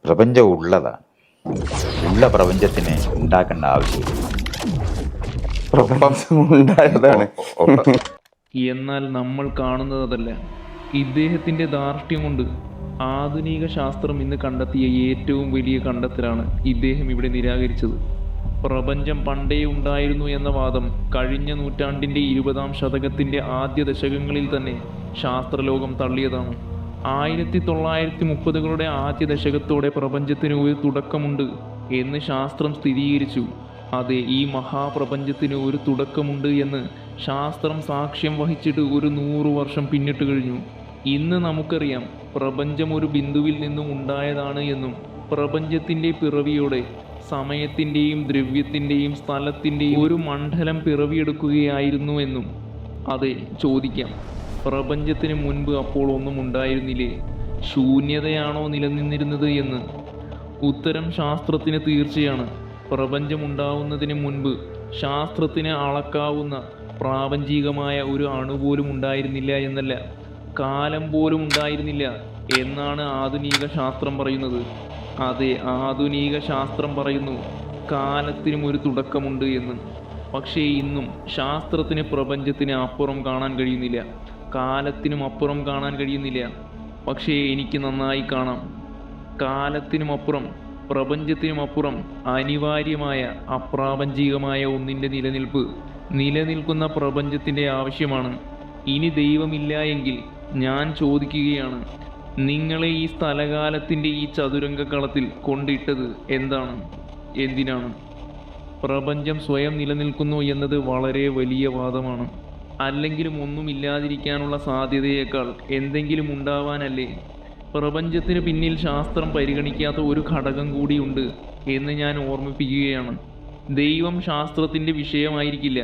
പ്രപഞ്ചം ഉള്ളതാണ്. ഉള്ള പ്രപഞ്ചത്തിനെ ഉണ്ടാക്കേണ്ട ആവശ്യമില്ല. ഉണ്ടായതാണ്. എന്നാൽ നമ്മൾ കാണുന്നതല്ല. ഇദ്ദേഹത്തിൻ്റെ ധാർഷ്ട്യം കൊണ്ട് ആധുനിക ശാസ്ത്രം ഇന്ന് കണ്ടെത്തിയ ഏറ്റവും വലിയ കണ്ടെത്തലാണ് ഇദ്ദേഹം ഇവിടെ നിരാകരിച്ചത്. പ്രപഞ്ചം പണ്ടേ ഉണ്ടായിരുന്നു എന്ന വാദം കഴിഞ്ഞ നൂറ്റാണ്ടിൻ്റെ 20-ാം ശതകത്തിൻ്റെ ആദ്യ ദശകങ്ങളിൽ തന്നെ ശാസ്ത്രലോകം തള്ളിയതാണ്. 1930കളുടെ ആദ്യ ദശകത്തോടെ പ്രപഞ്ചത്തിന് ഒരു തുടക്കമുണ്ട് എന്ന് ശാസ്ത്രം സ്ഥിരീകരിച്ചു. അതെ, ഈ മഹാപ്രപഞ്ചത്തിന് ഒരു തുടക്കമുണ്ട് എന്ന് ശാസ്ത്രം സാക്ഷ്യം വഹിച്ചിട്ട് ഒരു 100 വർഷം പിന്നിട്ട് കഴിഞ്ഞു. ഇന്ന് നമുക്കറിയാം പ്രപഞ്ചം ഒരു ബിന്ദുവിൽ നിന്നും ഉണ്ടായതാണ് എന്നും പ്രപഞ്ചത്തിൻ്റെ പിറവിയോടെ സമയത്തിൻ്റെയും ദ്രവ്യത്തിൻ്റെയും സ്ഥലത്തിൻ്റെയും ഒരു മണ്ഡലം പിറവിയെടുക്കുകയായിരുന്നു എന്നും. അതെ, ചോദിക്കാം, പ്രപഞ്ചത്തിന് മുൻപ് അപ്പോൾ ഒന്നും ഉണ്ടായിരുന്നില്ലേ? ശൂന്യതയാണോ നിലനിന്നിരുന്നത് എന്ന്? ഉത്തരം ശാസ്ത്രത്തിന് തീർച്ചയാണ്. പ്രപഞ്ചമുണ്ടാവുന്നതിന് മുൻപ് ശാസ്ത്രത്തിന് അളക്കാവുന്ന പ്രാപഞ്ചികമായ ഒരു അണു പോലും ഉണ്ടായിരുന്നില്ല എന്നല്ല, കാലം പോലും ഉണ്ടായിരുന്നില്ല എന്നാണ് ആധുനിക ശാസ്ത്രം പറയുന്നത്. അതെ, ആധുനിക ശാസ്ത്രം പറയുന്നു കാലത്തിനും ഒരു തുടക്കമുണ്ട് എന്ന്. പക്ഷേ ഇന്നും ശാസ്ത്രത്തിന് പ്രപഞ്ചത്തിന് അപ്പുറം കാണാൻ കഴിയുന്നില്ല, കാലത്തിനും അപ്പുറം കാണാൻ കഴിയുന്നില്ല. പക്ഷേ എനിക്ക് നന്നായി കാണാം. കാലത്തിനും അപ്പുറം പ്രപഞ്ചത്തിനും അപ്പുറം അനിവാര്യമായ അപ്രാപഞ്ചികമായ ഒന്നിൻ്റെ നിലനിൽക്കുന്ന പ്രപഞ്ചത്തിൻ്റെ ആവശ്യമാണ്. ഇനി ദൈവമില്ല എങ്കിൽ ഞാൻ ചോദിക്കുകയാണ്, നിങ്ങളെ ഈ സ്ഥലകാലത്തിൻ്റെ ഈ ചതുരംഗക്കളത്തിൽ കൊണ്ടിട്ടത് എന്തിനാണ്? പ്രപഞ്ചം സ്വയം നിലനിൽക്കുന്നു എന്നത് വളരെ വലിയ വാദമാണ്. അല്ലെങ്കിലും ഒന്നുമില്ലാതിരിക്കാനുള്ള സാധ്യതയേക്കാൾ എന്തെങ്കിലും ഉണ്ടാവാനല്ലേ? പ്രപഞ്ചത്തിന് പിന്നിൽ ശാസ്ത്രം പരിഗണിക്കാത്ത ഒരു ഘടകം കൂടിയുണ്ട് എന്ന് ഞാൻ ഓർമ്മിപ്പിക്കുകയാണ്. ദൈവം ശാസ്ത്രത്തിൻ്റെ വിഷയമായിരിക്കില്ല,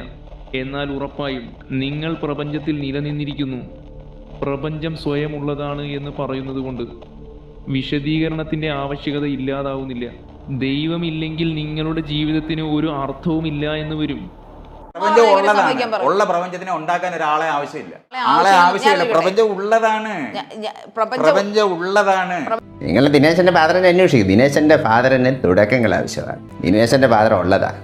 എന്നാൽ ഉറപ്പായും നിങ്ങൾ പ്രപഞ്ചത്തിൽ നിലനിന്നിരിക്കുന്നു. പ്രപഞ്ചം സ്വയം ഉള്ളതാണ് എന്ന് പറയുന്നത് കൊണ്ട് വിശദീകരണത്തിൻ്റെ ആവശ്യകത ഇല്ലാതാവുന്നില്ല. ദൈവമില്ലെങ്കിൽ നിങ്ങളുടെ ജീവിതത്തിന് ഒരു അർത്ഥവുമില്ല എന്ന് വരും. പ്രപഞ്ചം ഉള്ളതാണ്. ഉള്ള പ്രപഞ്ചത്തിനെ ഉണ്ടാക്കാൻ ഒരാളെ ആവശ്യമില്ല. പ്രപഞ്ചം ഉള്ളതാണ്. നിങ്ങൾ ദിനേശന്റെ ഫാദറിനെ അന്വേഷിക്കും. ദിനേശന്റെ ഫാദറിന് തുടക്കങ്ങൾ ആവശ്യമാണ്. ദിനേശന്റെ ഫാദർ ഉള്ളതാണ്.